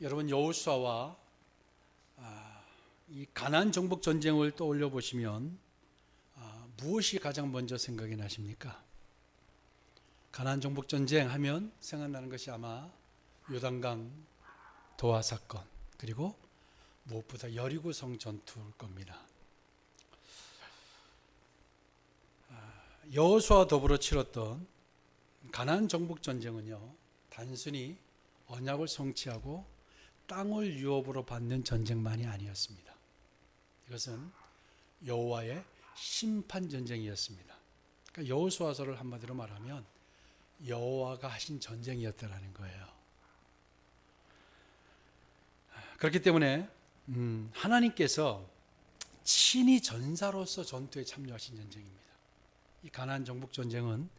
여러분 여호수아와 이 가나안 정복 전쟁을 떠올려 보시면 무엇이 가장 먼저 생각이 나십니까? 가나안 정복 전쟁 하면 생각나는 것이 아마 요단강 도하 사건, 그리고 무엇보다 여리고성 전투일 겁니다. 여호수아와 더불어 치렀던 가나안 정복 전쟁은요, 단순히 언약을 성취하고 땅을 유업으로 받는 전쟁만이 아니었습니다. 이것은 여호와의 심판 전쟁이었습니다. 그러니까 여호수아서를 한마디로 말하면 여호와가 하신 전쟁이었다라는 거예요. 그렇기 때문에 하나님께서 친히 전사로서 전투에 참여하신 전쟁입니다. 이 가나안 정복 전쟁은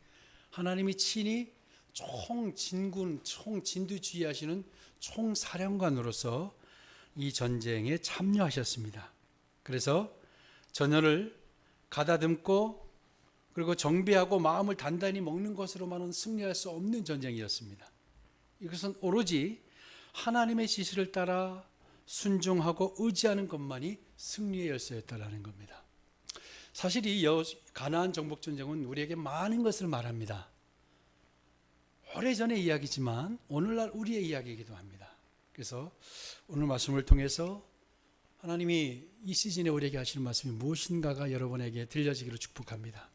하나님이 친히 총진군, 총진두지휘하시는 총사령관으로서 이 전쟁에 참여하셨습니다. 그래서 전열을 가다듬고 그리고 정비하고 마음을 단단히 먹는 것으로만은 승리할 수 없는 전쟁이었습니다. 이것은 오로지 하나님의 지시를 따라 순종하고 의지하는 것만이 승리의 열쇠였다라는 겁니다. 사실 이 가나안 정복 전쟁은 우리에게 많은 것을 말합니다. 오래전의 이야기지만 오늘날 우리의 이야기이기도 합니다. 그래서 오늘 말씀을 통해서 하나님이 이 시즌에 우리에게 하시는 말씀이 무엇인가가 여러분에게 들려지기를 축복합니다.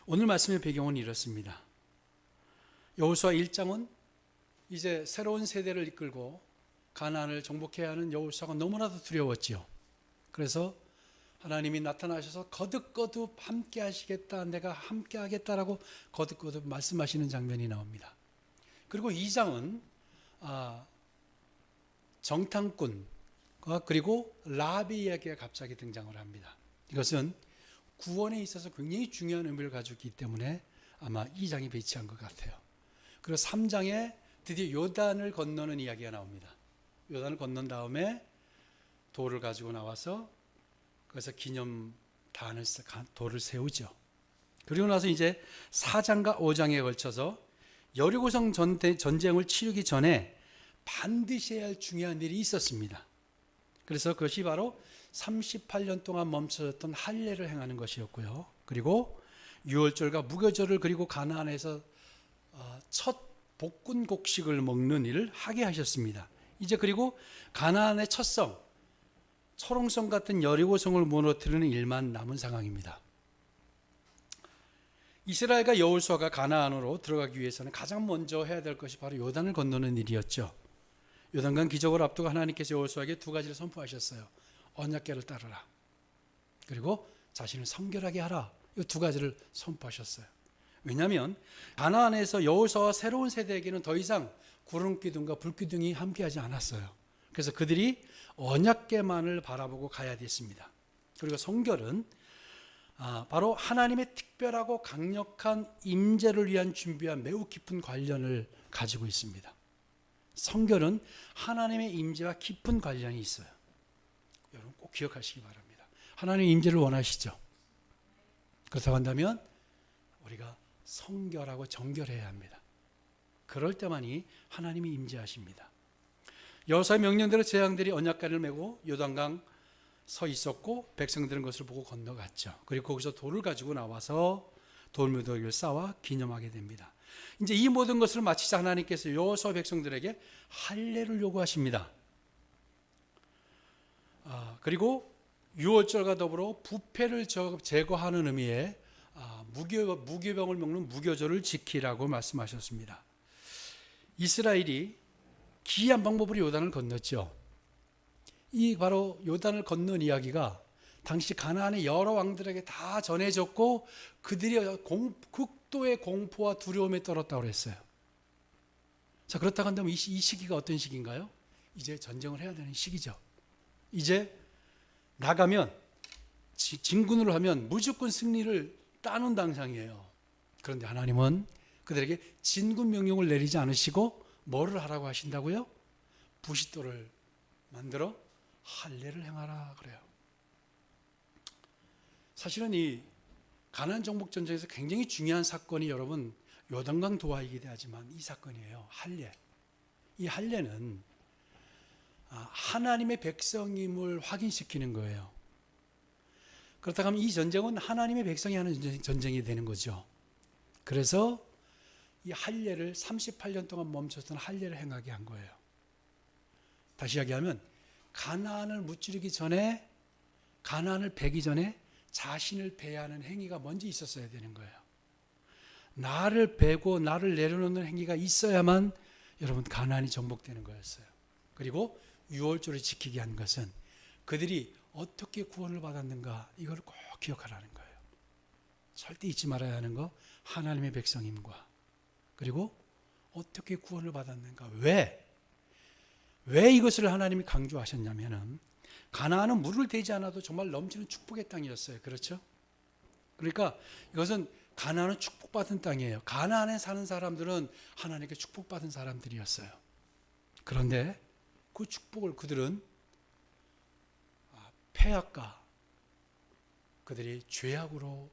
오늘 말씀의 배경은 이렇습니다. 여호수아 1장은 이제 새로운 세대를 이끌고 가나안을 정복해야 하는 여호수아가 너무나도 두려웠지요. 그래서 하나님이 나타나셔서 거듭거듭 함께 하시겠다, 내가 함께 하겠다라고 거듭거듭 말씀하시는 장면이 나옵니다. 그리고 2장은 정탐꾼과 그리고 라합의 이야기가 갑자기 등장을 합니다. 이것은 구원에 있어서 굉장히 중요한 의미를 가지고 있기 때문에 아마 2장이 배치한 것 같아요. 그리고 3장에 드디어 요단을 건너는 이야기가 나옵니다. 요단을 건넌 다음에 돌을 가지고 나와서 그래서 기념단을 돌을 세우죠. 그리고 나서 이제 4장과 5장에 걸쳐서 여리고성 전쟁을 치르기 전에 반드시 해야 할 중요한 일이 있었습니다. 그래서 그것이 바로 38년 동안 멈춰졌던 할례를 행하는 것이었고요. 그리고 유월절과 무교절을 그리고 가나안에서 첫 복군 곡식을 먹는 일을 하게 하셨습니다. 이제 그리고 가나안의 첫 성, 초롱성 같은 여리고성을 무너뜨리는 일만 남은 상황입니다. 이스라엘과 여호수아가 가나안으로 들어가기 위해서는 가장 먼저 해야 될 것이 바로 요단을 건너는 일이었죠. 요단강 기적을 앞두고 하나님께서 여호수아에게 두 가지를 선포하셨어요. 언약궤를 따르라, 그리고 자신을 성결하게 하라. 이 두 가지를 선포하셨어요. 왜냐하면 가나안에서 여호수아와 새로운 세대에게는 더 이상 구름기둥과 불기둥이 함께하지 않았어요. 그래서 그들이 언약궤만을 바라보고 가야 됐습니다. 그리고 성결은 바로 하나님의 특별하고 강력한 임재를 위한 준비한 매우 깊은 관련을 가지고 있습니다. 성결은 하나님의 임재와 깊은 관련이 있어요. 여러분 꼭 기억하시기 바랍니다. 하나님의 임재를 원하시죠? 그렇다고 한다면 우리가 성결하고 정결해야 합니다. 그럴 때만이 하나님이 임재하십니다. 여호수아의 명령대로 제왕들이 언약궤를 메고 요단강 서 있었고 백성들은 것을 보고 건너갔죠. 그리고 거기서 돌을 가지고 나와서 돌무더기를 쌓아 기념하게 됩니다. 이제 이 모든 것을 마치자 하나님께서 여호수아 백성들에게 할례를 요구하십니다. 그리고 유월절과 더불어 부패를 제거하는 의미의 무교병을 먹는 무교절을 지키라고 말씀하셨습니다. 이스라엘이 기이한 방법으로 요단을 건넜죠. 이 바로 요단을 건넌 이야기가 당시 가나안의 여러 왕들에게 다 전해졌고 그들이 극도의 공포와 두려움에 떨었다고 했어요. 자, 그렇다고 한다면 이 시기가 어떤 시기인가요? 이제 전쟁을 해야 되는 시기죠. 이제 나가면 진군을 하면 무조건 승리를 따는 당상이에요. 그런데 하나님은 그들에게 진군 명령을 내리지 않으시고 뭐를 하라고 하신다고요? 부싯돌을 만들어 할례를 행하라 그래요. 사실은 이 가나안 정복 전쟁에서 굉장히 중요한 사건이 여러분 요단강 도하이기도 하지만 이 사건이에요. 할례. 이 할례는 하나님의 백성임을 확인시키는 거예요. 그렇다고 하면 이 전쟁은 하나님의 백성이 하는 전쟁이 되는 거죠. 그래서 이 할례를 38년 동안 멈췄던 할례를 행하게 한 거예요. 다시 이야기하면 가나안을 무찌르기 전에, 가나안을 베기 전에 자신을 배하는 행위가 먼저 있었어야 되는 거예요. 나를 베고 나를 내려놓는 행위가 있어야만 여러분 가나안이 정복되는 거였어요. 그리고 유월절을 지키게 한 것은 그들이 어떻게 구원을 받았는가, 이걸 꼭 기억하라는 거예요. 절대 잊지 말아야 하는 거, 하나님의 백성임과, 그리고 어떻게 구원을 받았는가. 왜 이것을 하나님이 강조하셨냐면은 가나안은 물을 대지 않아도 정말 넘치는 축복의 땅이었어요. 그렇죠? 그러니까 이것은 가나안은 축복받은 땅이에요. 가나안에 사는 사람들은 하나님께 축복받은 사람들이었어요. 그런데 그 축복을 그들은 패악과 그들이 죄악으로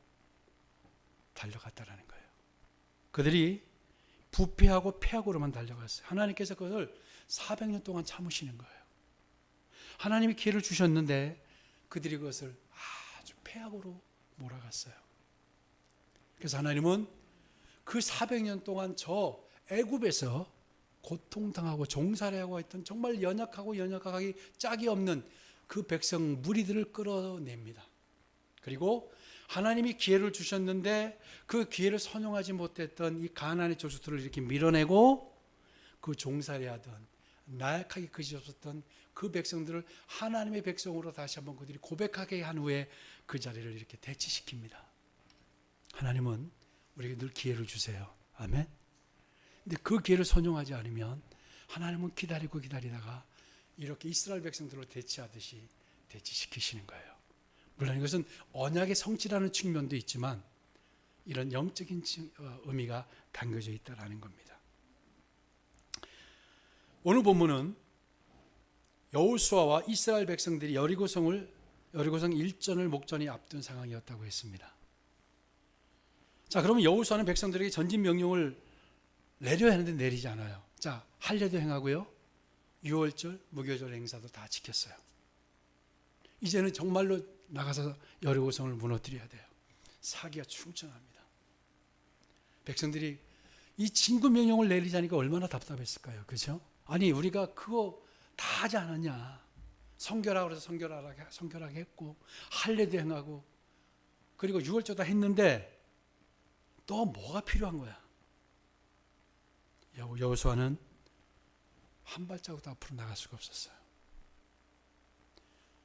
달려갔다라는 거예요. 그들이 부패하고 패악으로만 달려갔어요. 하나님께서 그것을 400년 동안 참으시는 거예요. 하나님이 기회를 주셨는데 그들이 그것을 아주 패악으로 몰아갔어요. 그래서 하나님은 그 400년 동안 저 애굽에서 고통당하고 종살이하고 있던 정말 연약하기 짝이 없는 그 백성 무리들을 끌어냅니다. 그리고 하나님이 기회를 주셨는데 그 기회를 선용하지 못했던 이 가나안의 족속들을 이렇게 밀어내고 그 종살이하던 나약하게 그지없었던 그 백성들을 하나님의 백성으로 다시 한번 그들이 고백하게 한 후에 그 자리를 이렇게 대치시킵니다. 하나님은 우리에게 늘 기회를 주세요. 아멘. 근데 그 기회를 선용하지 않으면 하나님은 기다리다가 이렇게 이스라엘 백성들을 대치하듯이 대치시키시는 거예요. 물론 이것은 언약의 성취라는 측면도 있지만 이런 영적인 의미가 담겨져 있다는 겁니다. 오늘 본문은 여호수아와 이스라엘 백성들이 여리고성 일전을 목전에 앞둔 상황이었다고 했습니다. 자, 그러면 여호수아는 백성들에게 전진 명령을 내려야 하는데 내리지 않아요. 자, 할례도 행하고요, 유월절, 무교절 행사도 다 지켰어요. 이제는 정말로 나가서 여리고성을 무너뜨려야 돼요. 사기가 충천합니다. 백성들이 이 진구 명령을 내리자니까 얼마나 답답했을까요? 그렇죠? 아니, 우리가 그거 다 하지 않았냐? 성결하라고 해서 성결하게 했고, 할례도 행하고, 그리고 유월절 다 했는데 또 뭐가 필요한 거야? 여호수아는 한 발자국도 앞으로 나갈 수가 없었어요.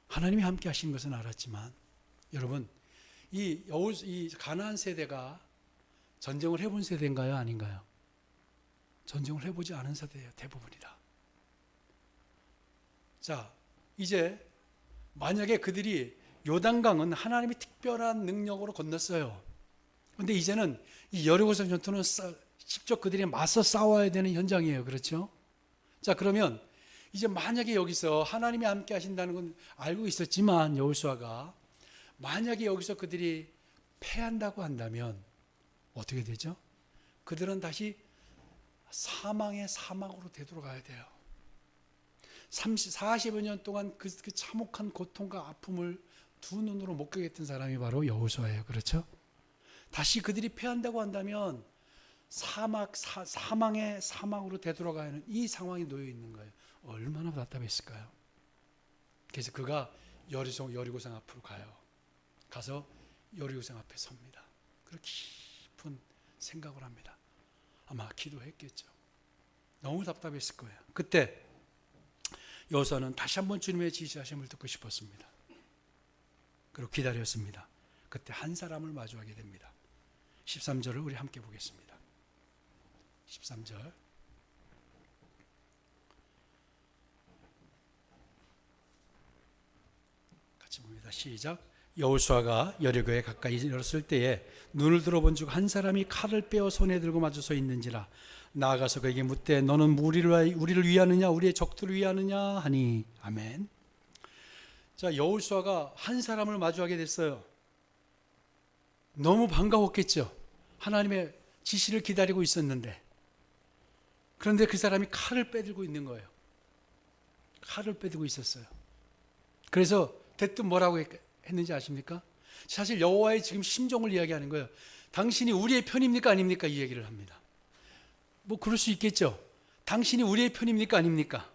하나님이 함께 하신 것은 알았지만, 여러분, 이 가나안 세대가 전쟁을 해본 세대인가요? 아닌가요? 전쟁을 해보지 않은 세대예요. 대부분이다. 자, 이제 만약에 그들이 요단강은 하나님이 특별한 능력으로 건넜어요. 그런데 이제는 이 여리고성 전투는 직접 그들이 맞서 싸워야 되는 현장이에요. 그렇죠? 자, 그러면 이제 만약에 여기서 하나님이 함께 하신다는 건 알고 있었지만, 여호수아가 만약에 여기서 그들이 패한다고 한다면 어떻게 되죠? 그들은 다시 사망의 사막으로 되돌아가야 돼요. 40여 년 동안 그 참혹한 고통과 아픔을 두 눈으로 목격했던 사람이 바로 여호수아예요. 그렇죠? 다시 그들이 패한다고 한다면 사망의 사막으로 되돌아가야 하는 이 상황이 놓여 있는 거예요. 얼마나 답답했을까요? 그래서 그가 여리고성 앞으로 가요. 가서 여리고성 앞에 섭니다. 그리고 깊은 생각을 합니다. 아마 기도했겠죠. 너무 답답했을 거예요. 그때 여호수아는 다시 한번 주님의 지시하심을 듣고 싶었습니다. 그리고 기다렸습니다. 그때 한 사람을 마주하게 됩니다. 13절을 우리 함께 보겠습니다. 13절. 같이 봅니다. 시작. 여호수아가 여리고에 가까이 이르렀을 때에 눈을 들어본 즉 한 사람이 칼을 빼어 손에 들고 마주 서 있는지라. 나아가서 그에게 묻되 너는 우리를 위하느냐 우리의 적들을 위하느냐 하니. 아멘. 자, 여호수아가 한 사람을 마주하게 됐어요. 너무 반가웠겠죠. 하나님의 지시를 기다리고 있었는데. 그런데 그 사람이 칼을 빼들고 있는 거예요. 칼을 빼들고 있었어요. 그래서 대뜸 뭐라고 했는지 아십니까? 사실 여호와의 지금 심정을 이야기하는 거예요. 당신이 우리의 편입니까 아닙니까? 이 얘기를 합니다. 뭐 그럴 수 있겠죠. 당신이 우리의 편입니까 아닙니까?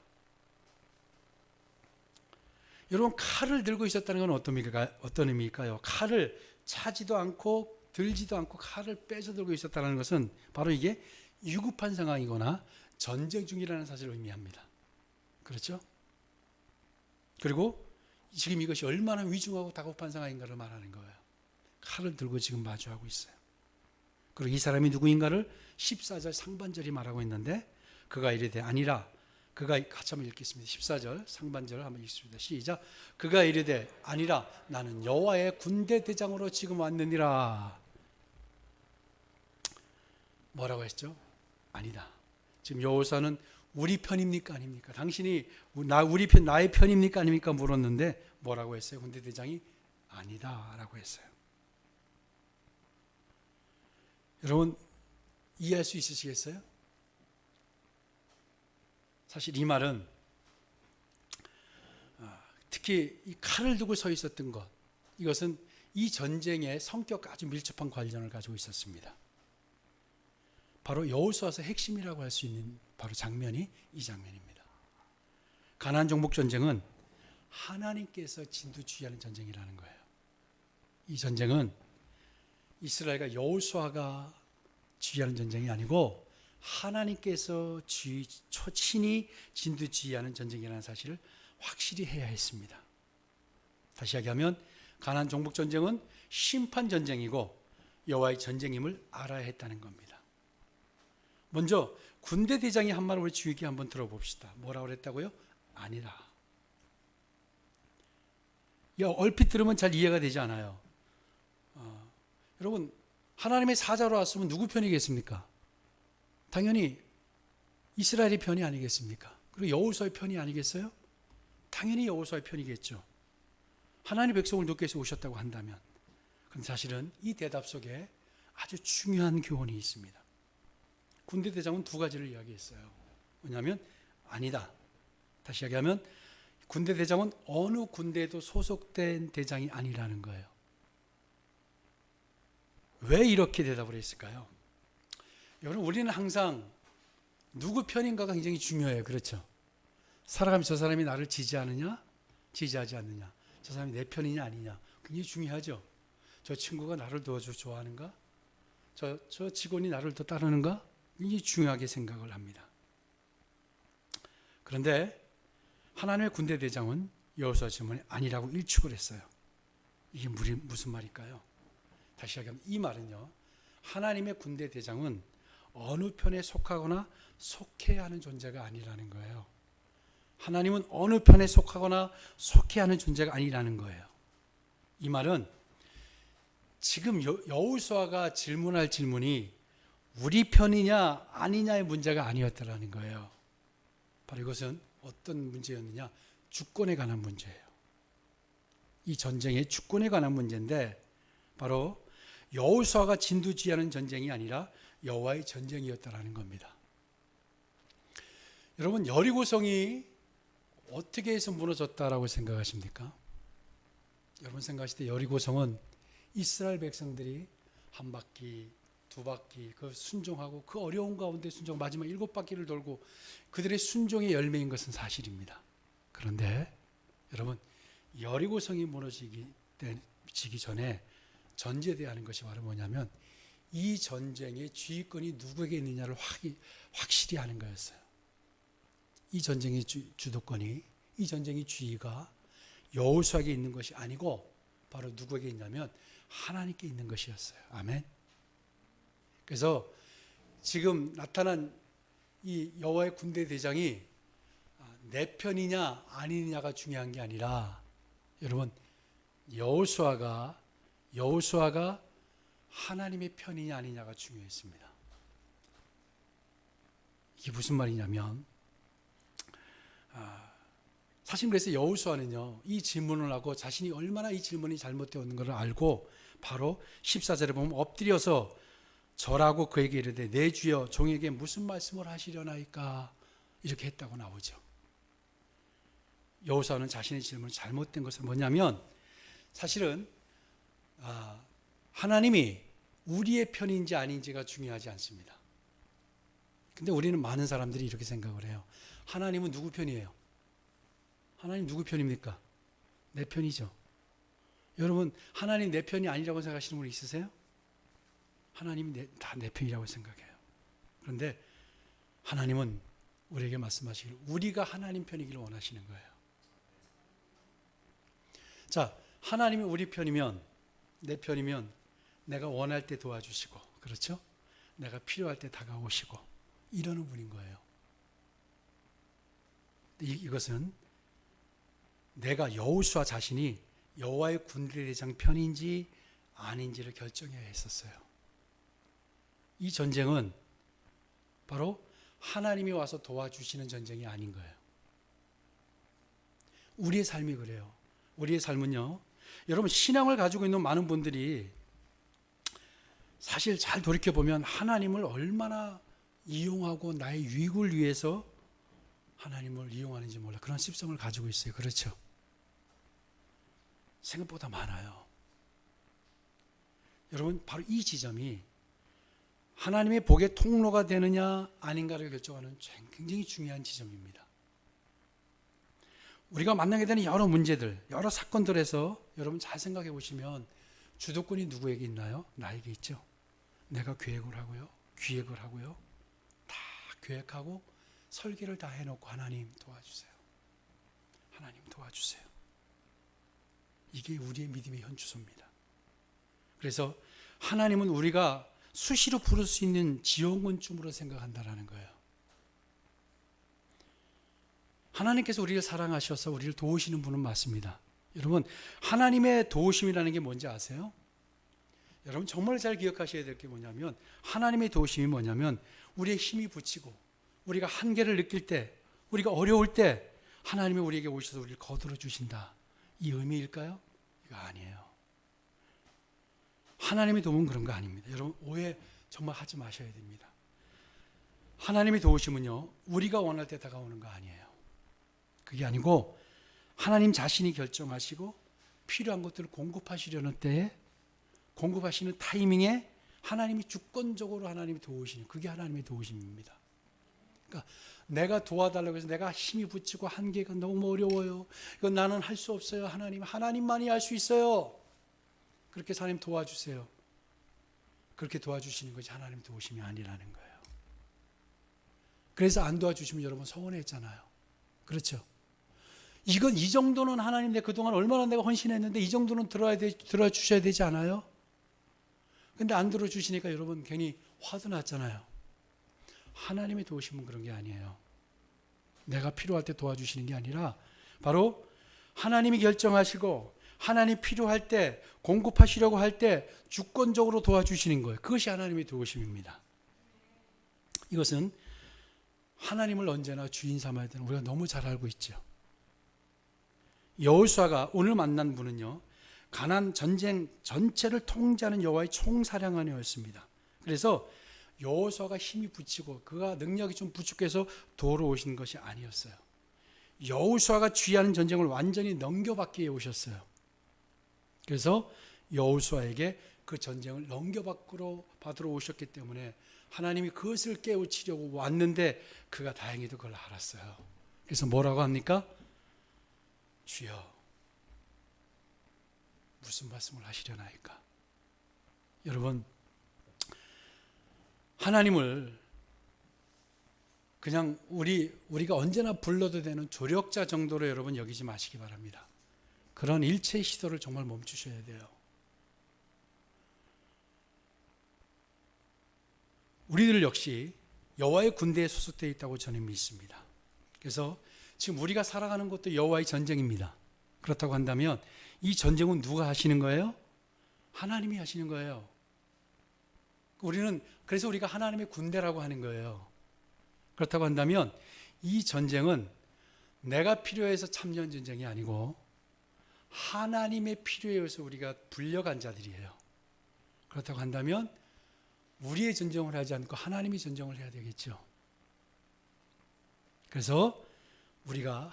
여러분, 칼을 들고 있었다는 건 어떤 의미일까요? 칼을 차지도 않고 들지도 않고 칼을 빼서 들고 있었다는 것은 바로 이게 위급한 상황이거나 전쟁 중이라는 사실을 의미합니다. 그렇죠? 그리고 지금 이것이 얼마나 위중하고 다급한 상황인가를 말하는 거예요. 칼을 들고 지금 마주하고 있어요. 그리고 이 사람이 누구인가를 14절 상반절이 말하고 있는데, 그가 이르되 아니라, 그가 같이 한번 읽겠습니다. 14절 상반절을 한번 읽습니다. 시작. 그가 이르되 아니라 나는 여호와의 군대 대장으로 지금 왔느니라. 뭐라고 했죠? 아니다. 지금 여호사는 우리 편입니까 아닙니까? 당신이 나의 편입니까 아닙니까? 물었는데 뭐라고 했어요? 군대 대장이 아니다라고 했어요. 여러분, 이해할 수 있으시겠어요? 사실 이 말은 특히 이 칼을 두고 서 있었던 것, 이것은 이 전쟁의 성격과 아주 밀접한 관련을 가지고 있었습니다. 바로 여호수아서 핵심이라고 할 수 있는 바로 장면이 이 장면입니다. 가나안 정복 전쟁은 하나님께서 진두지휘하는 전쟁이라는 거예요. 이 전쟁은 이스라엘과 여호수아가 지휘하는 전쟁이 아니고 하나님께서 친히 진두지휘하는 전쟁이라는 사실을 확실히 해야 했습니다. 다시 이야기하면 가나안 정복 전쟁은 심판 전쟁이고 여호와의 전쟁임을 알아야 했다는 겁니다. 먼저 군대 대장이 한 말을 우리 주의깊게 한번 들어봅시다. 뭐라고 그랬다고요? 아니라. 얼핏 들으면 잘 이해가 되지 않아요. 여러분, 하나님의 사자로 왔으면 누구 편이겠습니까? 당연히 이스라엘의 편이 아니겠습니까? 그리고 여호수아의 편이 아니겠어요? 당연히 여호수아의 편이겠죠. 하나님의 백성을 돕기 위해서 오셨다고 한다면. 그런데 사실은 이 대답 속에 아주 중요한 교훈이 있습니다. 군대 대장은 두 가지를 이야기했어요. 뭐냐면 아니다. 다시 이야기하면 군대 대장은 어느 군대에도 소속된 대장이 아니라는 거예요. 왜 이렇게 대답을 했을까요? 여러분, 우리는 항상 누구 편인가가 굉장히 중요해요. 그렇죠? 살아가면서 저 사람이 나를 지지하느냐, 지지하지 않느냐, 저 사람이 내 편이냐 아니냐, 굉장히 중요하죠. 저 친구가 나를 더 좋아하는가, 저 직원이 나를 더 따르는가, 굉장히 중요하게 생각을 합니다. 그런데 하나님의 군대 대장은 여호수아 질문에 아니라고 일축을 했어요. 이게 무슨 말일까요? 다시 이야기하면 이 말은요, 하나님의 군대 대장은 어느 편에 속하거나 속해야 하는 존재가 아니라는 거예요. 하나님은 어느 편에 속하거나 속해야 하는 존재가 아니라는 거예요. 이 말은 지금 여호수아가 질문할 질문이 우리 편이냐 아니냐의 문제가 아니었다라는 거예요. 바로 이것은 어떤 문제였느냐? 주권에 관한 문제예요. 이 전쟁의 주권에 관한 문제인데, 바로 여호수아가 진두지휘하는 전쟁이 아니라 여호와의 전쟁이었다라는 겁니다. 여러분, 여리고성이 어떻게 해서 무너졌다라고 생각하십니까? 여러분 생각하실 때 여리고성은 이스라엘 백성들이 한 바퀴, 두 바퀴 그 순종하고 그 어려운 가운데 순종 마지막 7바퀴를 돌고 그들의 순종의 열매인 것은 사실입니다. 그런데 여러분, 여리고성이 무너지기 전에 전제되어야 하는 것이 바로 뭐냐면 이 전쟁의 주의권이 누구에게 있느냐를 확실히 하는 거였어요. 이 전쟁의 주도권이, 이 전쟁의 주의가 여호수아에게 있는 것이 아니고 바로 누구에게 있냐면 하나님께 있는 것이었어요. 아멘. 그래서 지금 나타난 이 여호와의 군대 대장이 내 편이냐 아니냐가 중요한 게 아니라, 여러분, 여호수아가 하나님의 편이냐 아니냐가 중요했습니다. 이게 무슨 말이냐면, 사실 그래서 여호수아는요, 이 질문을 하고 자신이 얼마나 이 질문이 잘못되어 있는 것을 알고 바로 14절에 보면 엎드려서 절하고 그에게 이르되 내 주여 종에게 무슨 말씀을 하시려나이까 이렇게 했다고 나오죠. 여호수아는 자신의 질문을 잘못된 것은 뭐냐면 사실은 하나님이 우리의 편인지 아닌지가 중요하지 않습니다. 근데 우리는 많은 사람들이 이렇게 생각을 해요. 하나님은 누구 편이에요? 하나님 누구 편입니까? 내 편이죠. 여러분 하나님 내 편이 아니라고 생각하시는 분 있으세요? 하나님이 다 내 편이라고 생각해요. 그런데 하나님은 우리에게 말씀하시길 우리가 하나님 편이기를 원하시는 거예요. 자, 하나님이 우리 편이면 내 편이면 내가 원할 때 도와주시고 그렇죠? 내가 필요할 때 다가오시고 이러는 분인 거예요. 이것은 내가 여호수아 자신이 여호와의 군대대장 편인지 아닌지를 결정해야 했었어요. 이 전쟁은 바로 하나님이 와서 도와주시는 전쟁이 아닌 거예요. 우리의 삶이 그래요. 우리의 삶은요. 여러분 신앙을 가지고 있는 많은 분들이 사실 잘 돌이켜보면 하나님을 얼마나 이용하고 나의 유익을 위해서 하나님을 이용하는지 몰라. 그런 습성을 가지고 있어요. 그렇죠? 생각보다 많아요. 여러분 바로 이 지점이 하나님의 복의 통로가 되느냐 아닌가를 결정하는 굉장히 중요한 지점입니다. 우리가 만나게 되는 여러 문제들, 여러 사건들에서 여러분 잘 생각해 보시면 주도권이 누구에게 있나요? 나에게 있죠. 내가 계획을 하고요. 기획을 하고요. 다 계획하고 설계를 다 해놓고 하나님 도와주세요. 하나님 도와주세요. 이게 우리의 믿음의 현주소입니다. 그래서 하나님은 우리가 수시로 부를 수 있는 지원군쯤으로 생각한다라는 거예요. 하나님께서 우리를 사랑하셔서 우리를 도우시는 분은 맞습니다. 여러분 하나님의 도우심이라는 게 뭔지 아세요? 여러분 정말 잘 기억하셔야 될 게 뭐냐면 하나님의 도우심이 뭐냐면 우리의 힘이 붙이고 우리가 한계를 느낄 때 우리가 어려울 때 하나님이 우리에게 오셔서 우리를 거들어 주신다. 이 의미일까요? 이거 아니에요. 하나님의 도움은 그런 거 아닙니다. 여러분 오해 정말 하지 마셔야 됩니다. 하나님의 도우심은요 우리가 원할 때 다가오는 거 아니에요. 그게 아니고 하나님 자신이 결정하시고 필요한 것들을 공급하시려는 때에 공급하시는 타이밍에 하나님이 주권적으로 하나님이 도우시는 그게 하나님의 도우심입니다. 그러니까 내가 도와달라고 해서 내가 힘이 붙이고 한계가 너무 어려워요. 이건 나는 할 수 없어요. 하나님만이 할 수 있어요. 그렇게 해서 하나님 도와주세요. 그렇게 도와주시는 것이 하나님 도우심이 아니라는 거예요. 그래서 안 도와주시면 여러분 서운했잖아요. 그렇죠? 이건 이 정도는 하나님 내 그동안 얼마나 내가 헌신했는데 이 정도는 들어주셔야 되지 않아요? 근데 안 들어주시니까 여러분 괜히 화도 났잖아요. 하나님의 도우심은 그런 게 아니에요. 내가 필요할 때 도와주시는 게 아니라 바로 하나님이 결정하시고 하나님 필요할 때 공급하시려고 할 때 주권적으로 도와주시는 거예요. 그것이 하나님의 도우심입니다. 이것은 하나님을 언제나 주인 삼아야 되는 우리가 너무 잘 알고 있죠. 여호수아가 오늘 만난 분은요. 가나안 전쟁 전체를 통제하는 여호와의 총사령관이었습니다. 그래서 여호수아가 힘이 붙이고 그가 능력이 좀 부족해서 도우러 오신 것이 아니었어요. 여호수아가 주의하는 전쟁을 완전히 넘겨받기에 오셨어요. 그래서 여호수아에게 그 전쟁을 넘겨받으러 오셨기 때문에 하나님이 그것을 깨우치려고 왔는데 그가 다행히도 그걸 알았어요. 그래서 뭐라고 합니까? 주여 무슨 말씀을 하시려나이까? 여러분 하나님을 그냥 우리가 언제나 불러도 되는 조력자 정도로 여러분 여기지 마시기 바랍니다. 그런 일체의 시도를 정말 멈추셔야 돼요. 우리들 역시 여호와의 군대에 소속되어 있다고 저는 믿습니다. 그래서 지금 우리가 살아가는 것도 여호와의 전쟁입니다. 그렇다고 한다면 이 전쟁은 누가 하시는 거예요? 하나님이 하시는 거예요. 그래서 우리가 하나님의 군대라고 하는 거예요. 그렇다고 한다면 이 전쟁은 내가 필요해서 참여한 전쟁이 아니고 하나님의 필요에 의해서 우리가 불려간 자들이에요. 그렇다고 한다면 우리의 전쟁을 하지 않고 하나님이 전쟁을 해야 되겠죠. 그래서 우리가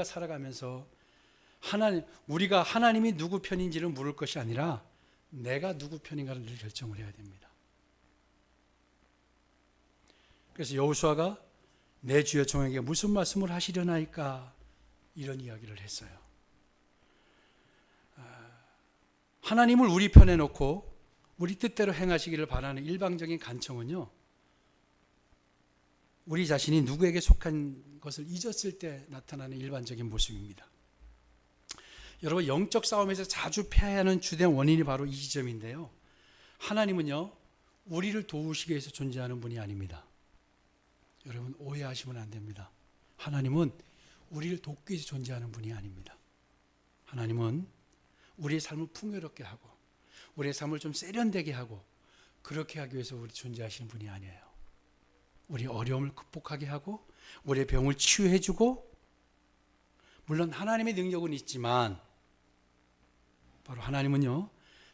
살아가면서 우리가 하나님이 누구 편인지를 물을 것이 아니라 내가 누구 편인가를 늘 결정을 해야 됩니다. 그래서 여호수아가 내 주여 종에게 무슨 말씀을 하시려나이까 이런 이야기를 했어요. 하나님을 우리 편에 놓고 우리 뜻대로 행하시기를 바라는 일방적인 간청은요, 우리 자신이 누구에게 속한 것을 잊었을 때 나타나는 일반적인 모습입니다. 여러분, 영적 싸움에서 자주 패해야 하는 주된 원인이 바로 이 지점인데요. 하나님은요, 우리를 도우시기 위해서 존재하는 분이 아닙니다. 여러분, 오해하시면 안 됩니다. 하나님은 우리를 돕기 위해서 존재하는 분이 아닙니다. 하나님은 우리의 삶을 풍요롭게 하고 우리의 삶을 좀 세련되게 하고 그렇게 하기 위해서 우리 존재하시는 분이 아니에요. 우리 어려움을 극복하게 하고 우리의 병을 치유해 주고, 물론 하나님의 능력은 있지만 바로 하나님은요,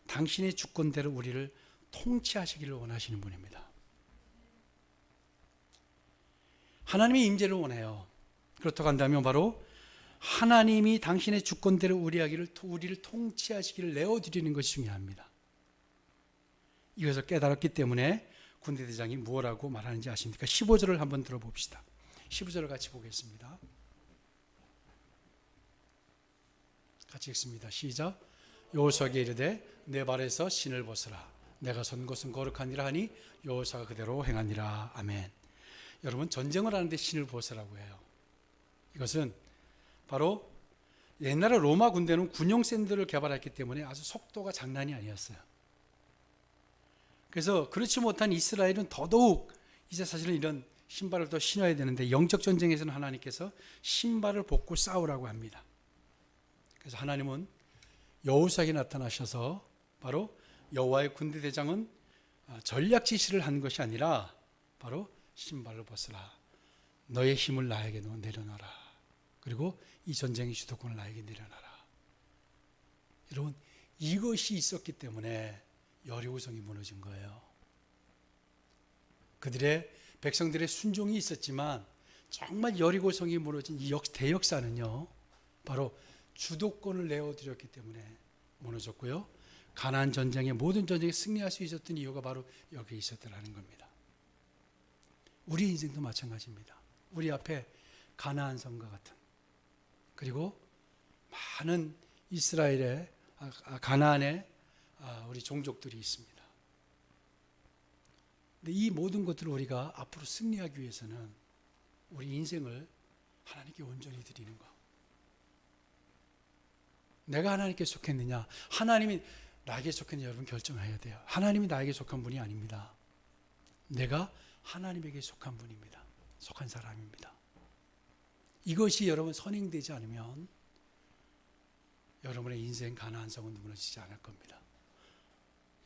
당신의 주권대로 우리를 통치하시기를 원하시는 분입니다. 하나님의 임재를 원해요. 그렇다고 한다면 바로 하나님이 당신의 주권대로 우리를 통치하시기를 내어드리는 것이 중요합니다. 이것을 깨달았기 때문에 군대대장이 무엇라고 말하는지 아십니까? 15절을 한번 들어봅시다. 15절을 같이 보겠습니다. 같이 읽습니다. 시작. 여호수아에게 이르되 내 발에서 신을 벗으라. 내가 선 곳은 거룩하니라 하니 여호수아가 그대로 행하니라. 아멘. 여러분, 전쟁을 하는데 신을 벗으라고 해요. 이것은 바로 옛날에 로마 군대는 군용 샌들을 개발했기 때문에 아주 속도가 장난이 아니었어요. 그래서 그렇지 못한 이스라엘은 더더욱 이제 사실은 이런 신발을 더 신어야 되는데, 영적 전쟁에서는 하나님께서 신발을 벗고 싸우라고 합니다. 그래서 하나님은 여호수아에게 나타나셔서 바로 여호와의 군대 대장은 전략 지시를 한 것이 아니라 바로 신발을 벗으라. 너의 힘을 나에게 내려놔라. 그리고 이 전쟁의 주도권을 나에게 내려놔라. 여러분, 이것이 있었기 때문에 여리고성이 무너진 거예요. 백성들의 순종이 있었지만 정말 여리고성이 무너진 이 대역사는요, 바로 주도권을 내어드렸기 때문에 무너졌고요. 가나안 전쟁의 모든 전쟁에 승리할 수 있었던 이유가 바로 여기에 있었더라는 겁니다. 우리 인생도 마찬가지입니다. 우리 앞에 가나안 성과 같은, 그리고 많은 이스라엘의 가나안의 우리 종족들이 있습니다. 근데 이 모든 것들을 우리가 앞으로 승리하기 위해서는 우리 인생을 하나님께 온전히 드리는 것. 내가 하나님께 속했느냐, 하나님이 나에게 속했느냐, 여러분 결정해야 돼요. 하나님이 나에게 속한 분이 아닙니다. 내가 하나님에게 속한 분입니다. 속한 사람입니다. 이것이 여러분 선행되지 않으면 여러분의 인생 가나안성은 무너지지 않을 겁니다.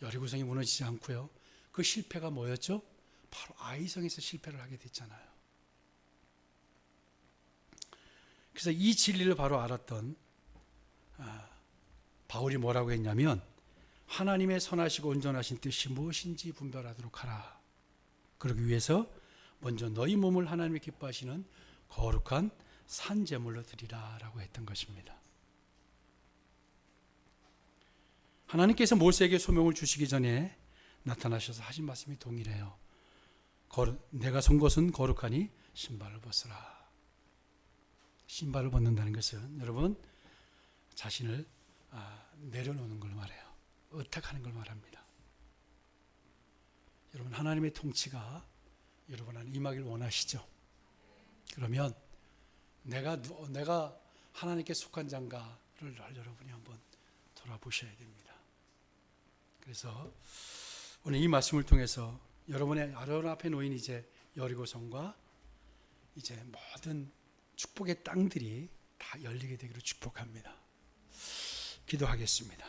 여리고성이 무너지지 않고요. 그 실패가 뭐였죠? 바로 아이성에서 실패를 하게 됐잖아요. 그래서 이 진리를 바로 알았던 바울이 뭐라고 했냐면, 하나님의 선하시고 온전하신 뜻이 무엇인지 분별하도록 하라. 그러기 위해서 먼저 너희 몸을 하나님이 기뻐하시는 거룩한 산제물로 드리라 라고 했던 것입니다. 하나님께서 모세에게 소명을 주시기 전에 나타나셔서 하신 말씀이 동일해요. 내가 선 곳은 거룩하니 신발을 벗으라. 신발을 벗는다는 것은 여러분 자신을 내려놓는 걸 말해요. 의탁하는 걸 말합니다. 여러분, 하나님의 통치가 여러분 안에 임하기를 원하시죠? 그러면 내가 하나님께 속한 자인가를 여러분이 한번 돌아보셔야 됩니다. 그래서 오늘 이 말씀을 통해서 여러분의 앞에 놓인 이제 여리고성과 이제 모든 축복의 땅들이 다 열리게 되기를 축복합니다. 기도하겠습니다.